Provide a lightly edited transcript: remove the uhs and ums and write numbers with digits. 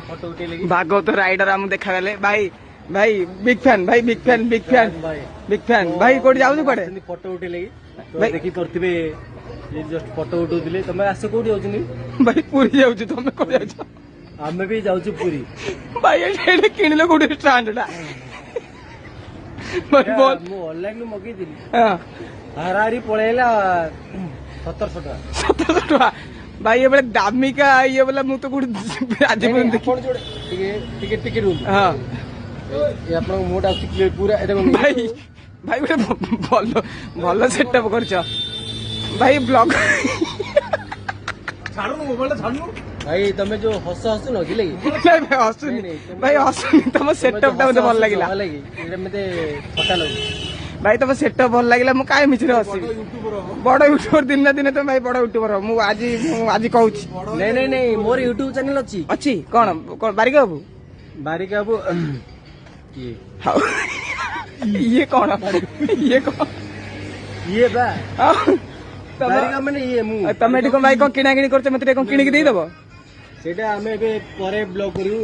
photo उठे लगी Bhagavat rider आम देखा गले भाई भाई बिग फैन भाई big fan big fan big fan भाई कोठी जाऊ पड़े फोटो उठे लगी भाई देखी करथिबे ये जस्ट फोटो उठौथिले तमे आसे कोठी जाउछनी भाई पूरी जाऊ तुम कोठी जाऊ आमे भी जाउछु पूरी भाई एडे किनले कोठी स्टैंडडा भाई बोल मु ऑनलाइन मगई दिली हां हारारी पळेला 1700 टका 1700 टका भाई ये बड़े दामिका ये वाला मु तो कोठी आज पण देखि कोन जोडे टिके टिके रूम हां ये आपन मोड आसी क्लियर पूरा एटा भाई भाई गोटे भल भल सेटअप करछ भाई ब्लॉग छाडनु मोबाइल छाडनु भाई तमे जो हस हस न गिले नहीं भाई हसुनी भाई हसुनी तुम सेटअप टा मते भल लागिला एटा मते फटा लागु भाई तुम सेटअप भल लागिला मु काहे मिछरे हसी बड़ यूट्यूबर दिन ना दिन तो भाई बड़ यूट्यूबर मु आज कहूँ नहीं नहीं नहीं मोर यूट्यूब चैनल अच्छी अच्छी कौन कौन बारिका बाबू बारिका बाबू ये हाउ ये कौन ये कौन ये बा तमे बारिका माने ये मु तमे भाई कौन किना किनी करछ मते कौन किनी के देई दबो सेटा हमें बे परे ब्लॉग करू